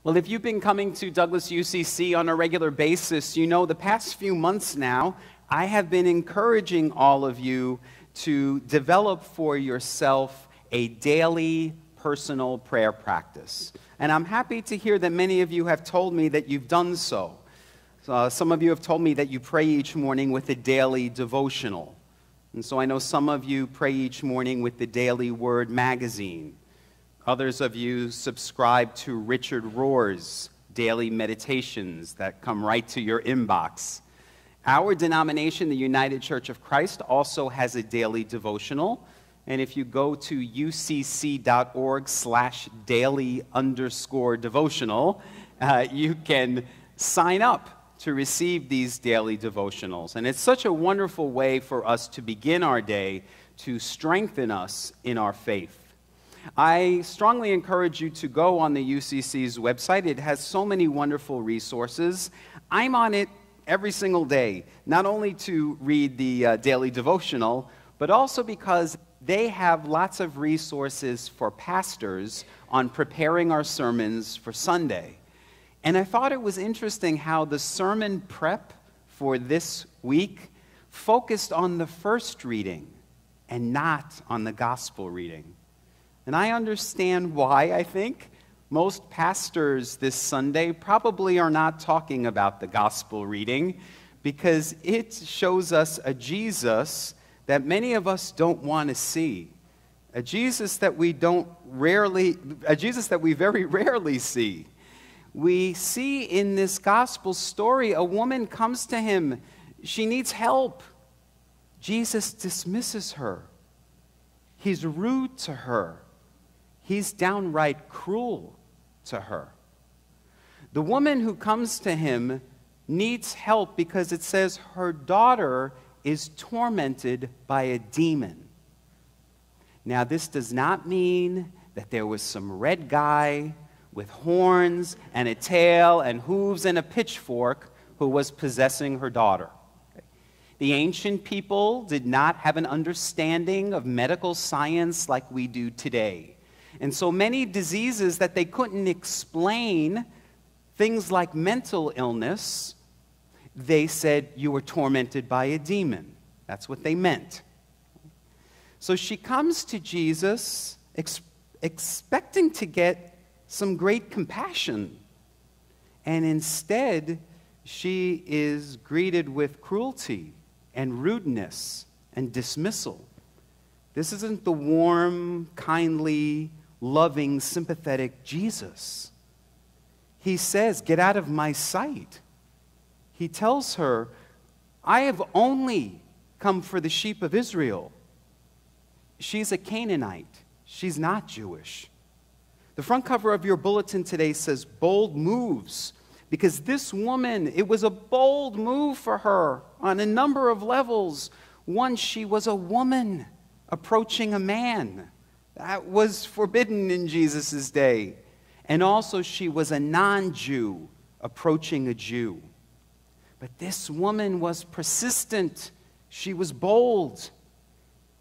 Well, if you've been coming to Douglas UCC on a regular basis, you know the past few months now, I have been encouraging all of you to develop for yourself a daily personal prayer practice. And I'm happy to hear that many of you have told me that you've done so. Some of you have told me that you pray each morning with a daily devotional. And so I know some of you pray each morning with the Daily Word magazine. Others of you subscribe to Richard Rohr's daily meditations that come right to your inbox. Our denomination, the United Church of Christ, also has a daily devotional. And if you go to ucc.org/daily_devotional, you can sign up to receive these daily devotionals. And it's such a wonderful way for us to begin our day to strengthen us in our faith. I strongly encourage you to go on the UCC's website. It has so many wonderful resources. I'm on it every single day, not only to read the daily devotional, but also because they have lots of resources for pastors on preparing our sermons for Sunday. And I thought it was interesting how the sermon prep for this week focused on the first reading and not on the gospel reading. And I understand why. I think most pastors this Sunday probably are not talking about the gospel reading because it shows us a Jesus that many of us don't want to see, a Jesus that we very rarely see. We see in this gospel story a woman comes to him. She needs help. Jesus dismisses her. He's rude to her. He's downright cruel to her. The woman who comes to him needs help because it says her daughter is tormented by a demon. Now, this does not mean that there was some red guy with horns and a tail and hooves and a pitchfork who was possessing her daughter. The ancient people did not have an understanding of medical science like we do today. And so many diseases that they couldn't explain, things like mental illness, they said you were tormented by a demon. That's what they meant. So she comes to Jesus expecting to get some great compassion. And instead, she is greeted with cruelty and rudeness and dismissal. This isn't the warm, kindly, loving, sympathetic Jesus. He says, "Get out of my sight." He tells her, "I have only come for the sheep of Israel." She's a Canaanite. She's not Jewish. The front cover of your bulletin today says bold moves, because this woman, it was a bold move for her on a number of levels. One, she was a woman approaching a man. That was forbidden in Jesus' day. And also she was a non-Jew approaching a Jew. But this woman was persistent. She was bold.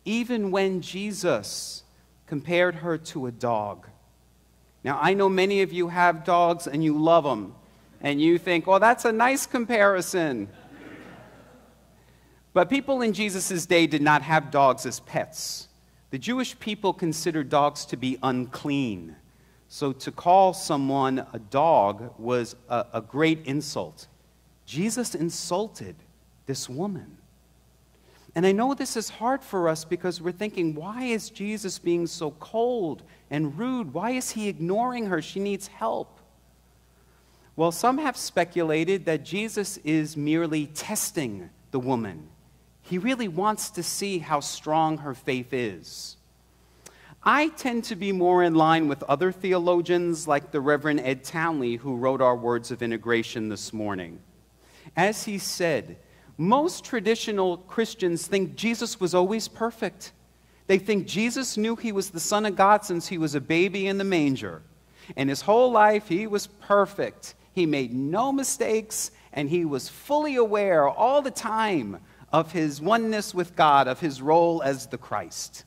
Even when Jesus compared her to a dog. Now, I know many of you have dogs and you love them. And you think, well, that's a nice comparison. But people in Jesus' day did not have dogs as pets. The Jewish people considered dogs to be unclean. So to call someone a dog was a great insult. Jesus insulted this woman. And I know this is hard for us because we're thinking, why is Jesus being so cold and rude? Why is he ignoring her? She needs help. Well, some have speculated that Jesus is merely testing the woman. He really wants to see how strong her faith is. I tend to be more in line with other theologians like the Reverend Ed Townley, who wrote our words of integration this morning. As he said, most traditional Christians think Jesus was always perfect. They think Jesus knew he was the Son of God since he was a baby in the manger. And his whole life, he was perfect. He made no mistakes, and he was fully aware all the time of his oneness with God, of his role as the Christ.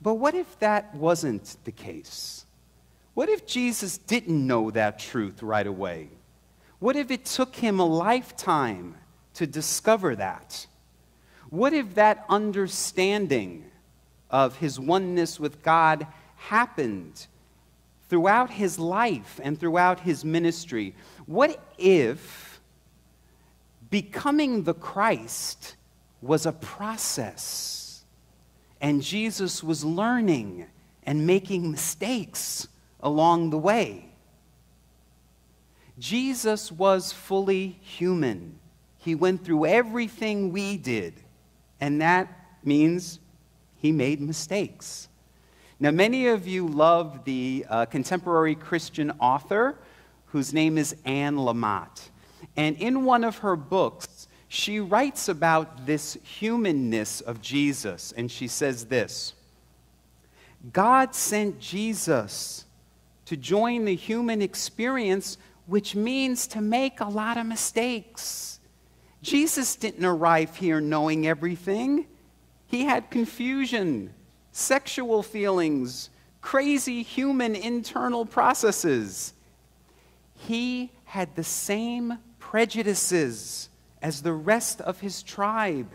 But what if that wasn't the case? What if Jesus didn't know that truth right away? What if it took him a lifetime to discover that? What if that understanding of his oneness with God happened throughout his life and throughout his ministry? What if becoming the Christ was a process and Jesus was learning and making mistakes along the way? Jesus was fully human. He went through everything we did, and that means he made mistakes. Now, many of you love the contemporary Christian author whose name is Anne Lamott. And in one of her books, she writes about this humanness of Jesus, and she says this: God sent Jesus to join the human experience, which means to make a lot of mistakes. Jesus didn't arrive here knowing everything. He had confusion, sexual feelings, crazy human internal processes. He had the same prejudices as the rest of his tribe.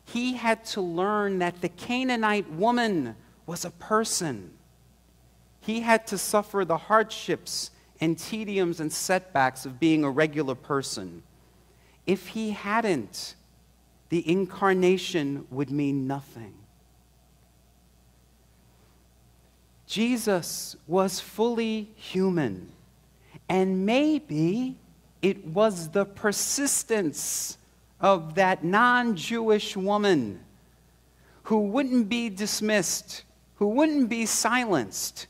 He had to learn that the Canaanite woman was a person. He had to suffer the hardships and tediums and setbacks of being a regular person. If he hadn't, the incarnation would mean nothing. Jesus was fully human, and maybe it was the persistence of that non-Jewish woman who wouldn't be dismissed, who wouldn't be silenced,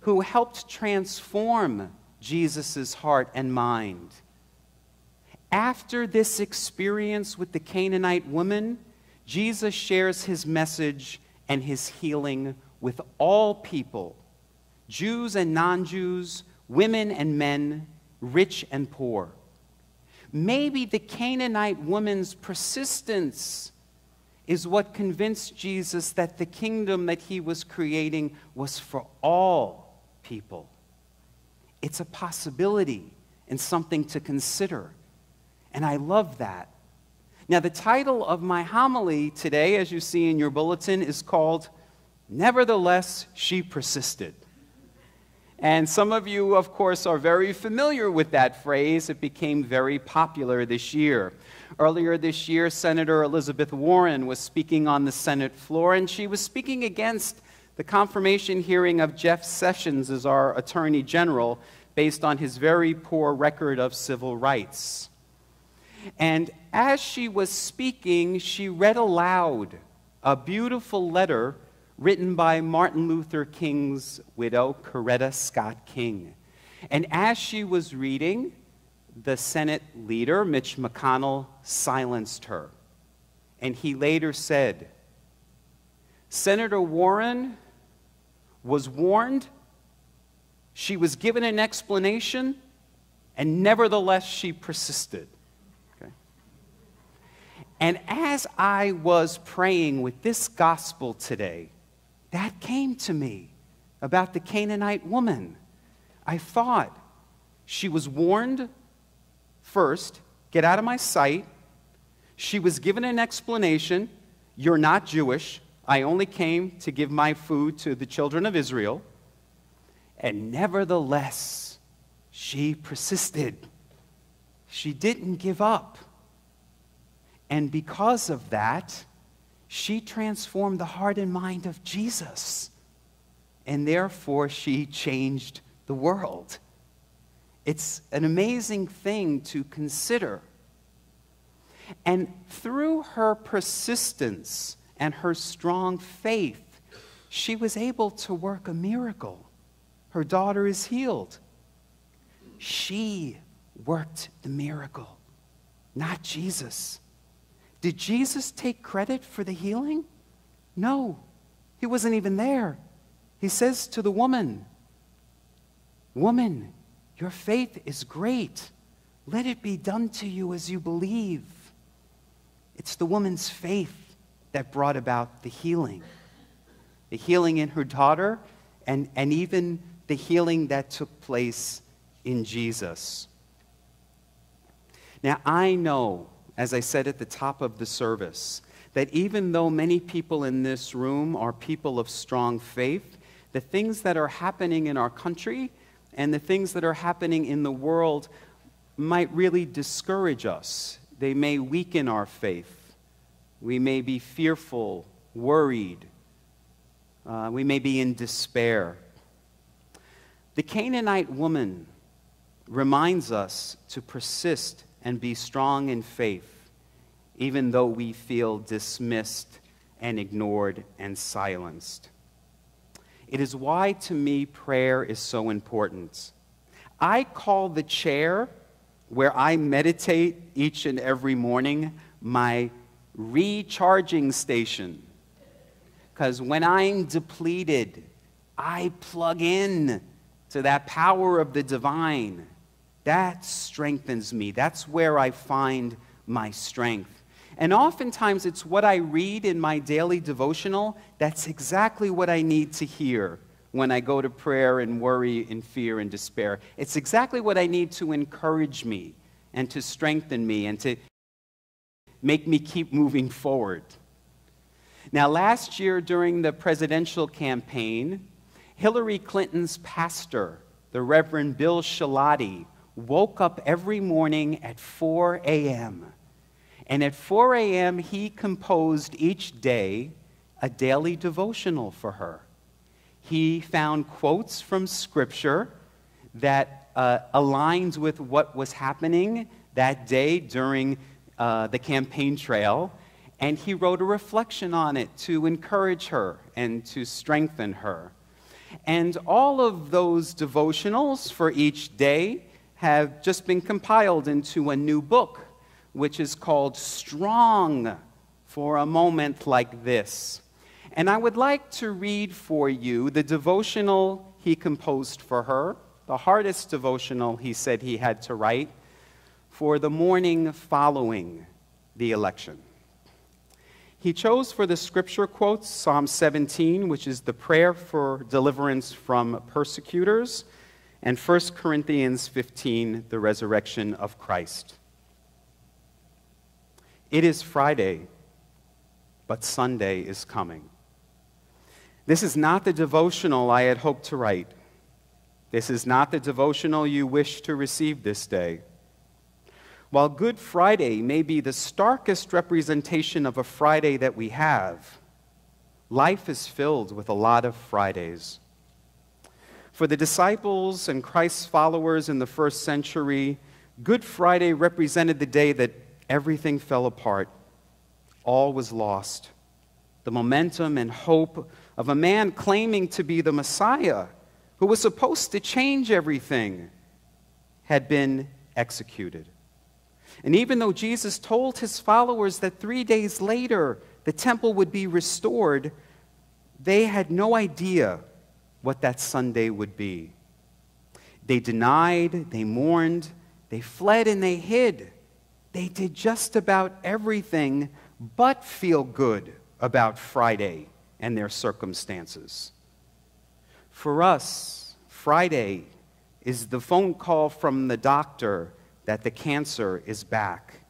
who helped transform Jesus' heart and mind. After this experience with the Canaanite woman, Jesus shares his message and his healing with all people, Jews and non-Jews, women and men, rich and poor. Maybe the Canaanite woman's persistence is what convinced Jesus that the kingdom that he was creating was for all people. It's a possibility and something to consider. And I love that. Now, the title of my homily today, as you see in your bulletin, is called "Nevertheless, She Persisted." And some of you, of course, are very familiar with that phrase. It became very popular this year. Earlier this year, Senator Elizabeth Warren was speaking on the Senate floor, and she was speaking against the confirmation hearing of Jeff Sessions as our Attorney General based on his very poor record of civil rights. And as she was speaking, she read aloud a beautiful letter written by Martin Luther King's widow, Coretta Scott King. And as she was reading, the Senate leader, Mitch McConnell, silenced her. And he later said, "Senator Warren was warned, she was given an explanation, and nevertheless she persisted." Okay? And as I was praying with this gospel today, that came to me about the Canaanite woman. I thought, she was warned first, get out of my sight. She was given an explanation, you're not Jewish. I only came to give my food to the children of Israel. And nevertheless, she persisted. She didn't give up. And because of that, she transformed the heart and mind of Jesus. And therefore, she changed the world. It's an amazing thing to consider. And through her persistence and her strong faith, she was able to work a miracle. Her daughter is healed. She worked the miracle, not Jesus. Did Jesus take credit for the healing? No, he wasn't even there. He says to the woman, "Woman, your faith is great. Let it be done to you as you believe." It's the woman's faith that brought about the healing in her daughter, and even the healing that took place in Jesus. Now, I know, as I said at the top of the service, that even though many people in this room are people of strong faith, the things that are happening in our country and the things that are happening in the world might really discourage us. They may weaken our faith. We may be fearful, worried. We may be in despair. The Canaanite woman reminds us to persist and be strong in faith, even though we feel dismissed and ignored and silenced. It is why, to me, prayer is so important. I call the chair where I meditate each and every morning my recharging station. Because when I'm depleted, I plug in to that power of the divine. That strengthens me. That's where I find my strength. And oftentimes it's what I read in my daily devotional that's exactly what I need to hear when I go to prayer and worry and fear and despair. It's exactly what I need to encourage me and to strengthen me and to make me keep moving forward. Now, last year during the presidential campaign, Hillary Clinton's pastor, the Reverend Bill Shalati, woke up every morning at 4 a.m. And at 4 a.m., he composed each day a daily devotional for her. He found quotes from Scripture that aligns with what was happening that day during the campaign trail, and he wrote a reflection on it to encourage her and to strengthen her. And all of those devotionals for each day have just been compiled into a new book, which is called Strong for a Moment Like This. And I would like to read for you the devotional he composed for her, the hardest devotional he said he had to write, for the morning following the election. He chose for the scripture quotes Psalm 17, which is the prayer for deliverance from persecutors, and 1 Corinthians 15, the resurrection of Christ. It is Friday, but Sunday is coming. This is not the devotional I had hoped to write. This is not the devotional you wish to receive this day. While Good Friday may be the starkest representation of a Friday that we have, life is filled with a lot of Fridays. For the disciples and Christ's followers in the first century, Good Friday represented the day that everything fell apart. All was lost. The momentum and hope of a man claiming to be the Messiah, who was supposed to change everything, had been executed. And even though Jesus told his followers that 3 days later the temple would be restored, they had no idea what that Sunday would be. They denied, they mourned, they fled and they hid. They did just about everything but feel good about Friday and their circumstances. For us, Friday is the phone call from the doctor that the cancer is back.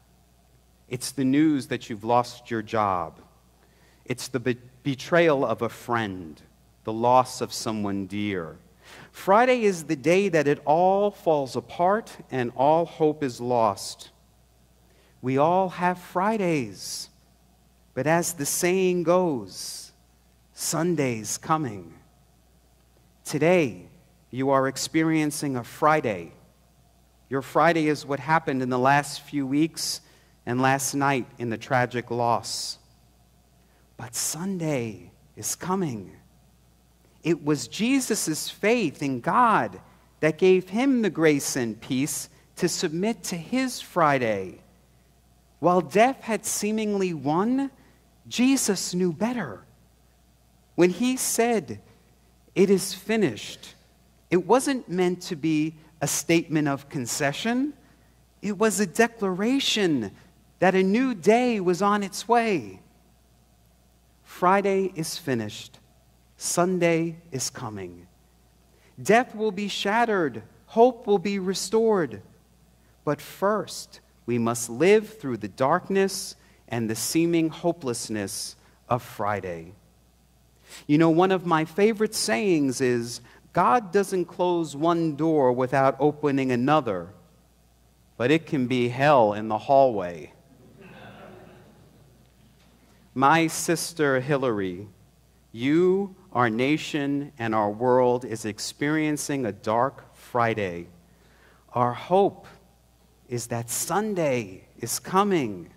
It's the news that you've lost your job. It's the betrayal of a friend, the loss of someone dear. Friday is the day that it all falls apart and all hope is lost. We all have Fridays, but as the saying goes, Sunday's coming. Today, you are experiencing a Friday. Your Friday is what happened in the last few weeks and last night in the tragic loss. But Sunday is coming. It was Jesus' faith in God that gave him the grace and peace to submit to his Friday. While death had seemingly won, Jesus knew better. When he said, "It is finished," it wasn't meant to be a statement of concession. It was a declaration that a new day was on its way. Friday is finished. Sunday is coming. Death will be shattered. Hope will be restored. But first, we must live through the darkness and the seeming hopelessness of Friday. You know, one of my favorite sayings is, God doesn't close one door without opening another, but it can be hell in the hallway. My sister Hillary, you, our nation, and our world is experiencing a dark Friday. Our hope is that Sunday is coming,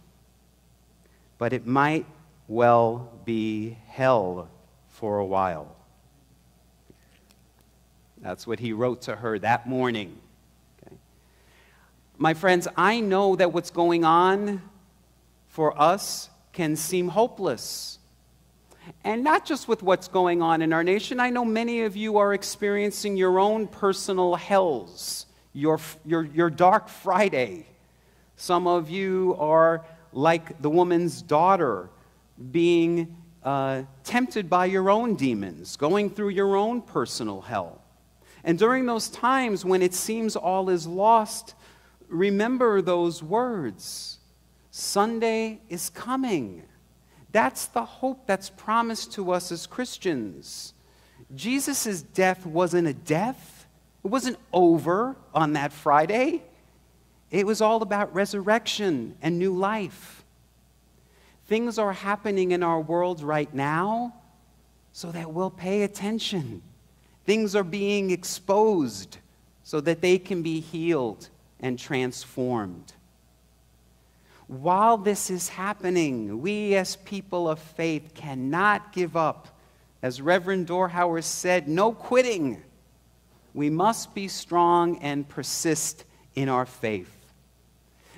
but it might well be hell for a while. That's what he wrote to her that morning. Okay. My friends, I know that what's going on for us can seem hopeless. And not just with what's going on in our nation. I know many of you are experiencing your own personal hells, your dark Friday. Some of you are like the woman's daughter, being tempted by your own demons, going through your own personal hell. And during those times when it seems all is lost, remember those words. Sunday is coming. That's the hope that's promised to us as Christians. Jesus' death wasn't a death. It wasn't over on that Friday. It was all about resurrection and new life. Things are happening in our world right now so that we'll pay attention. Things are being exposed so that they can be healed and transformed. While this is happening, we as people of faith cannot give up. As Reverend Dorhauer said, no quitting. We must be strong and persist in our faith.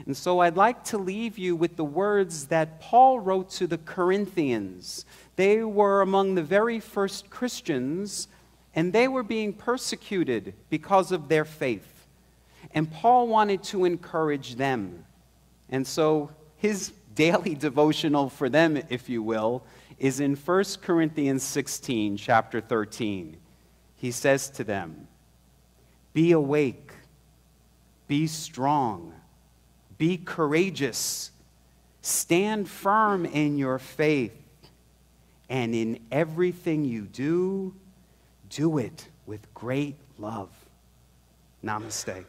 And so I'd like to leave you with the words that Paul wrote to the Corinthians. They were among the very first Christians, and they were being persecuted because of their faith. And Paul wanted to encourage them. And so his daily devotional for them, if you will, is in 1 Corinthians 16, chapter 13. He says to them, "Be awake, be strong, be courageous, stand firm in your faith, and in everything you do, do it with great love." Namaste.